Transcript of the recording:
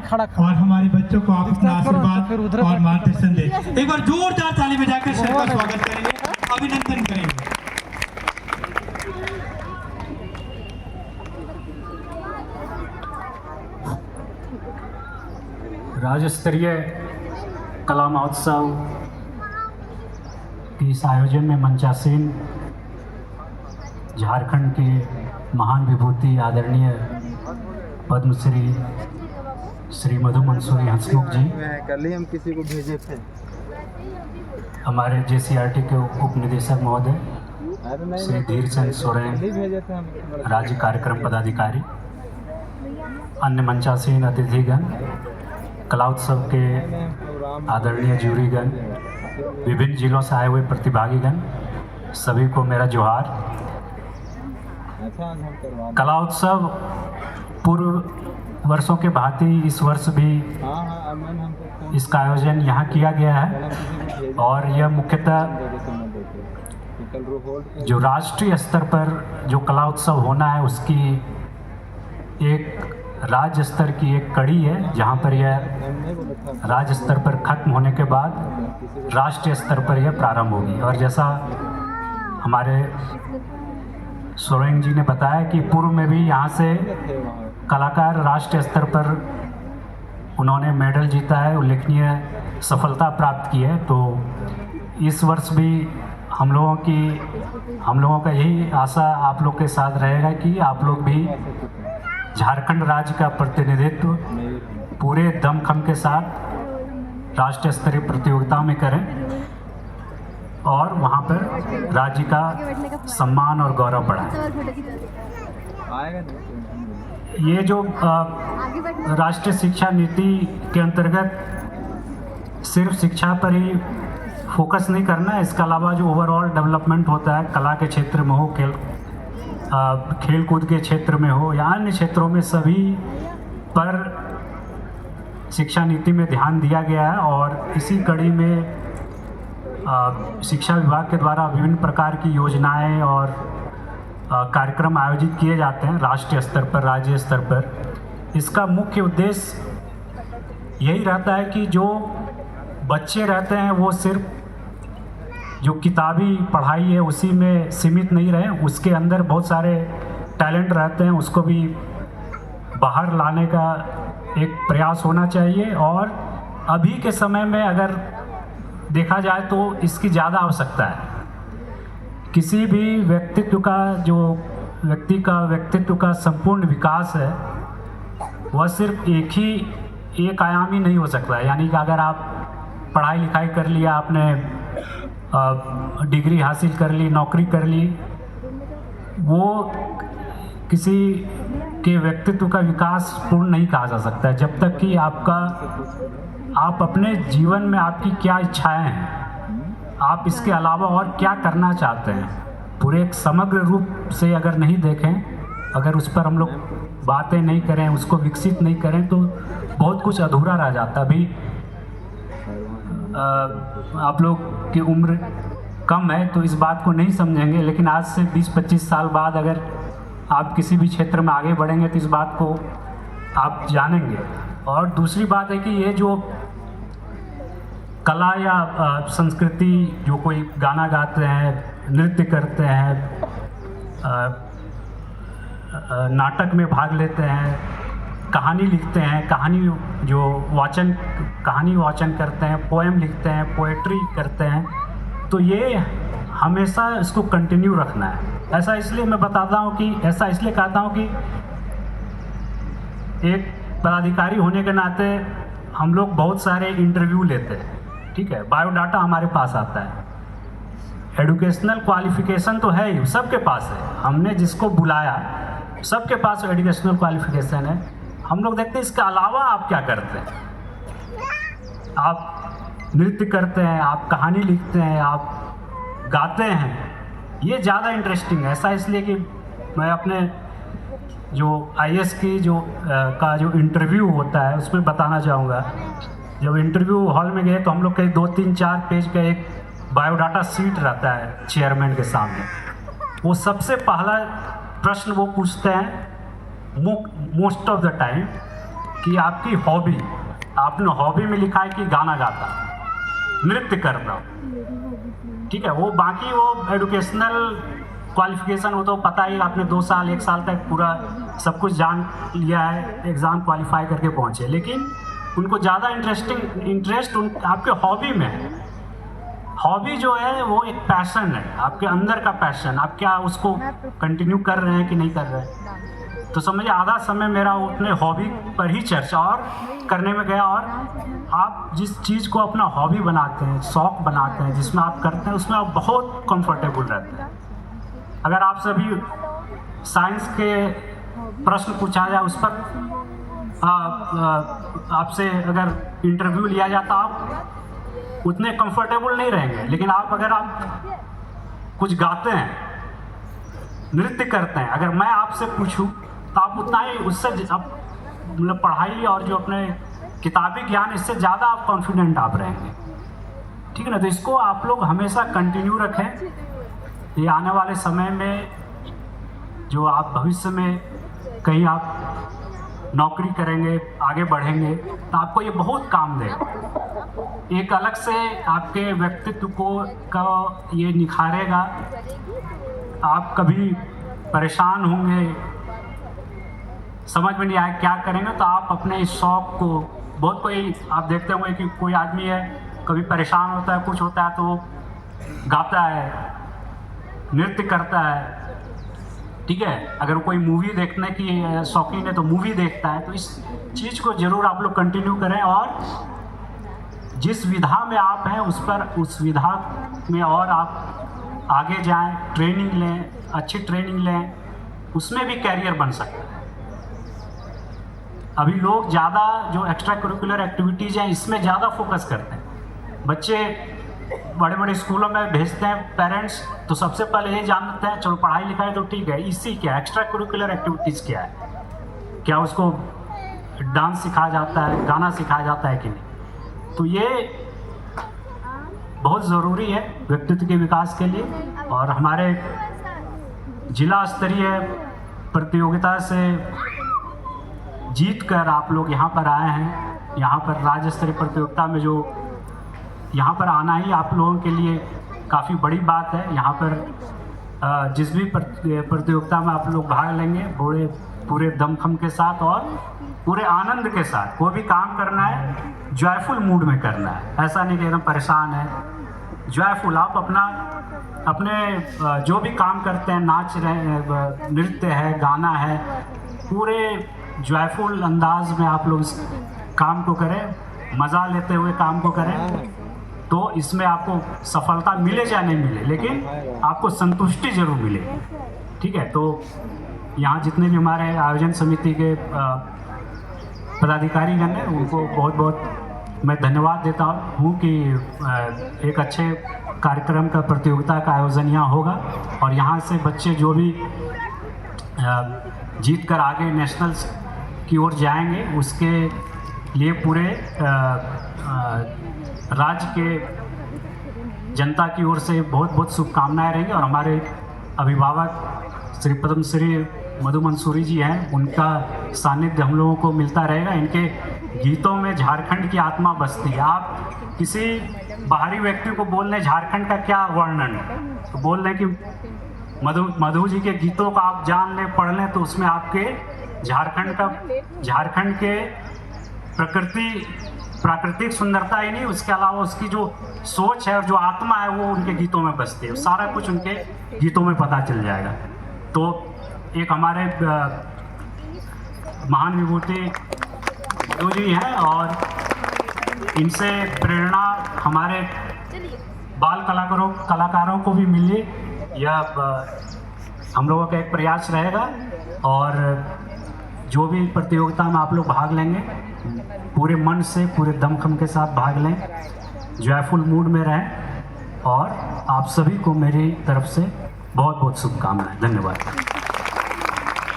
खड़ा और हमारे बच्चों को आप अपना आशीर्वाद और मार्गदर्शन दें। एक बार जोरदार ताली बजाकर सर का स्वागत करेंगे, अभिनंदन करेंगे। राज्य स्तरीय कला महोत्सव के इस आयोजन में मंचासीन झारखंड के महान विभूति आदरणीय पद्मश्री श्री मधु मंसूरी हंसमुख जी, कल ही हम किसी को भेजे थे, हमारे JCRT के उप निदेशक महोदय श्री धीर चंद सोरेन, राज्य कार्यक्रम पदाधिकारी, अन्य मंचासीन अतिथिगण, कला उत्सव के आदरणीय जूरीगण, विभिन्न जिलों से आए हुए प्रतिभागीगण, सभी को मेरा जोहार। कला उत्सव पूर्व वर्षों के भांति इस वर्ष भी इसका आयोजन यहाँ किया गया है और यह मुख्यतः जो राष्ट्रीय स्तर पर जो कला उत्सव होना है उसकी एक राज्य स्तर की एक कड़ी है, जहाँ पर यह राज्य स्तर पर खत्म होने के बाद राष्ट्रीय स्तर पर यह प्रारंभ होगी। और जैसा हमारे सोरेन जी ने बताया कि पूर्व में भी यहाँ से कलाकार राष्ट्रीय स्तर पर उन्होंने मेडल जीता है, उल्लेखनीय सफलता प्राप्त की है। तो इस वर्ष भी हम लोगों का यही आशा आप लोग के साथ रहेगा कि आप लोग भी झारखंड राज्य का प्रतिनिधित्व पूरे दमखम के साथ राष्ट्रीय स्तरीय प्रतियोगिता में करें और वहाँ पर राज्य का सम्मान और गौरव बढ़ाएं। ये जो राष्ट्रीय शिक्षा नीति के अंतर्गत सिर्फ शिक्षा पर ही फोकस नहीं करना है, इसके अलावा जो ओवरऑल डेवलपमेंट होता है कला के क्षेत्र में हो, खेल कूद के क्षेत्र में हो या अन्य क्षेत्रों में, सभी पर शिक्षा नीति में ध्यान दिया गया है। और इसी कड़ी में शिक्षा विभाग के द्वारा विभिन्न प्रकार की योजनाएं और कार्यक्रम आयोजित किए जाते हैं राष्ट्रीय स्तर पर, राज्य स्तर पर। इसका मुख्य उद्देश्य यही रहता है कि जो बच्चे रहते हैं वो सिर्फ जो किताबी पढ़ाई है उसी में सीमित नहीं रहे, उसके अंदर बहुत सारे टैलेंट रहते हैं, उसको भी बाहर लाने का एक प्रयास होना चाहिए। और अभी के समय में अगर देखा जाए तो इसकी ज़्यादा आवश्यकता है। किसी भी व्यक्तित्व का व्यक्तित्व का संपूर्ण विकास है वह सिर्फ एक आयामी नहीं हो सकता है। यानी कि अगर आप पढ़ाई लिखाई कर लिया, आपने डिग्री हासिल कर ली, नौकरी कर ली, वो किसी के व्यक्तित्व का विकास पूर्ण नहीं कहा जा सकता है जब तक कि आप अपने जीवन में आपकी क्या इच्छाएं हैं, आप इसके अलावा और क्या करना चाहते हैं, पूरे एक समग्र रूप से अगर नहीं देखें, अगर उस पर हम लोग बातें नहीं करें, उसको विकसित नहीं करें तो बहुत कुछ अधूरा रह जाता। अभी आप लोग की उम्र कम है तो इस बात को नहीं समझेंगे, लेकिन आज से 20-25 साल बाद अगर आप किसी भी क्षेत्र में आगे बढ़ेंगे तो इस बात को आप जानेंगे। और दूसरी बात है कि ये जो कला या संस्कृति, जो कोई गाना गाते हैं, नृत्य करते हैं, नाटक में भाग लेते हैं, कहानी लिखते हैं, कहानी वाचन करते हैं, पोएम लिखते हैं, पोएट्री करते हैं, तो ये हमेशा इसको कंटिन्यू रखना है। ऐसा इसलिए मैं बताता हूँ कि ऐसा इसलिए कहता हूँ कि एक पदाधिकारी होने के नाते हम लोग बहुत सारे इंटरव्यू लेते हैं, ठीक है, बायोडाटा हमारे पास आता है, एजुकेशनल क्वालिफिकेशन तो है ही, सबके पास है, हमने जिसको बुलाया सबके पास एजुकेशनल क्वालिफिकेशन है। हम लोग देखते हैं इसके अलावा आप क्या करते हैं, आप नृत्य करते हैं, आप कहानी लिखते हैं, आप गाते हैं, ये ज़्यादा इंटरेस्टिंग है। ऐसा इसलिए कि मैं अपने जो IAS की का जो इंटरव्यू होता है उसमें बताना चाहूँगा। जब इंटरव्यू हॉल में गए तो हम लोग के 2-3-4 पेज का एक बायोडाटा सीट रहता है चेयरमैन के सामने। वो सबसे पहला प्रश्न वो पूछते हैं मोस्ट ऑफ द टाइम कि आपकी हॉबी, आपने हॉबी में लिखा है कि गाना गाता, नृत्य करता, ठीक है, वो बाकी वो एजुकेशनल क्वालिफिकेशन हो तो पता ही, आपने 2 साल 1 साल तक पूरा सब कुछ जान लिया है, एग्ज़ाम क्वालिफाई करके पहुँचे, लेकिन उनको ज़्यादा इंटरेस्ट आपके हॉबी में है। हॉबी जो है वो एक पैशन है, आपके अंदर का पैशन, आप क्या उसको कंटिन्यू कर रहे हैं कि नहीं कर रहे हैं। तो समझिए आधा समय मेरा अपने हॉबी पर ही चर्चा और करने में गया। और आप जिस चीज़ को अपना हॉबी बनाते हैं, शौक़ बनाते हैं, जिसमें आप करते हैं, उसमें आप बहुत कंफर्टेबल रहते हैं। अगर आप सभी साइंस के प्रश्न पूछा जाए, उस पर आपसे अगर इंटरव्यू लिया जाता, आप उतने कंफर्टेबल नहीं रहेंगे। लेकिन अगर आप कुछ गाते हैं, नृत्य करते हैं, अगर मैं आपसे पूछूं तो आप उतना ही उससे आप मतलब पढ़ाई और जो अपने किताबी ज्ञान, इससे ज़्यादा आप कॉन्फिडेंट आप रहेंगे, ठीक है ना। तो इसको आप लोग हमेशा कंटिन्यू रखें। ये आने वाले समय में जो आप भविष्य में कहीं आप नौकरी करेंगे, आगे बढ़ेंगे, तो आपको ये बहुत काम देगा। एक अलग से आपके व्यक्तित्व का ये निखारेगा। आप कभी परेशान होंगे, समझ में नहीं आए क्या करेंगे, तो आप अपने इस शौक़ को, बहुत कोई आप देखते होंगे कि कोई आदमी है, कभी परेशान होता है, कुछ होता है तो गाता है, नृत्य करता है, ठीक है। अगर कोई मूवी देखने की शौकीन है तो मूवी देखता है। तो इस चीज़ को ज़रूर आप लोग कंटिन्यू करें और जिस विधा में आप हैं उस विधा में और आप आगे जाएं, ट्रेनिंग लें, अच्छी ट्रेनिंग लें, उसमें भी कैरियर बन सकता है। अभी लोग ज़्यादा जो एक्स्ट्रा करिकुलर एक्टिविटीज़ हैं इसमें ज़्यादा फोकस करते हैं। बच्चे बड़े बड़े स्कूलों में भेजते हैं पेरेंट्स, तो सबसे पहले ये जानते हैं चलो पढ़ाई लिखाई तो ठीक है, इसी क्या एक्स्ट्रा करिकुलर एक्टिविटीज़ क्या है, क्या उसको डांस सिखाया जाता है, गाना सिखाया जाता है कि नहीं। तो ये बहुत ज़रूरी है व्यक्तित्व के विकास के लिए। और हमारे जिला स्तरीय प्रतियोगिता से जीत कर आप लोग यहाँ पर आए हैं। यहाँ पर राज्य स्तरीय प्रतियोगिता में जो यहाँ पर आना ही आप लोगों के लिए काफ़ी बड़ी बात है। यहाँ पर जिस भी प्रतियोगिता में आप लोग भाग लेंगे पूरे दमखम के साथ और पूरे आनंद के साथ, कोई भी काम करना है जॉयफुल मूड में करना है, ऐसा नहीं कि एकदम परेशान है। जॉयफुल आप अपने जो भी काम करते हैं, नाच रहे हैं, नृत्य है, गाना है, पूरे जॉयफुल अंदाज में आप लोग इस काम को करें, मज़ा लेते हुए काम को करें। तो इसमें आपको सफलता मिले या नहीं मिले, लेकिन आपको संतुष्टि जरूर मिले, ठीक है। तो यहाँ जितने भी हमारे आयोजन समिति के पदाधिकारीगण हैं उनको बहुत बहुत मैं धन्यवाद देता हूँ कि एक अच्छे कार्यक्रम का, प्रतियोगिता का आयोजन यहाँ होगा और यहाँ से बच्चे जो भी जीत कर आगे नेशनल्स की ओर जाएंगे, उसके लिए पूरे राज्य के जनता की ओर से बहुत बहुत शुभकामनाएं रहेंगी। और हमारे अभिभावक श्री पद्मश्री मधु मंसूरी जी हैं, उनका सानिध्य हम लोगों को मिलता रहेगा। इनके गीतों में झारखंड की आत्मा बसती है। आप किसी बाहरी व्यक्ति को बोल रहे झारखंड का क्या वर्णन है, तो बोल रहे कि मधु जी के गीतों का आप जान लें, पढ़ लें, तो उसमें आपके झारखंड के प्राकृतिक सुंदरता ही नहीं, उसके अलावा उसकी जो सोच है और जो आत्मा है वो उनके गीतों में बसती है। सारा कुछ उनके गीतों में पता चल जाएगा। तो एक हमारे महान विभूति मधु जी हैं और इनसे प्रेरणा हमारे बाल कलाकारों को भी मिली। यह हम लोगों का एक प्रयास रहेगा और जो भी प्रतियोगिता में आप लोग भाग लेंगे पूरे मन से, पूरे दमखम के साथ भाग लें, जॉयफुल मूड में रहें। और आप सभी को मेरी तरफ से बहुत बहुत शुभकामनाएं। धन्यवाद।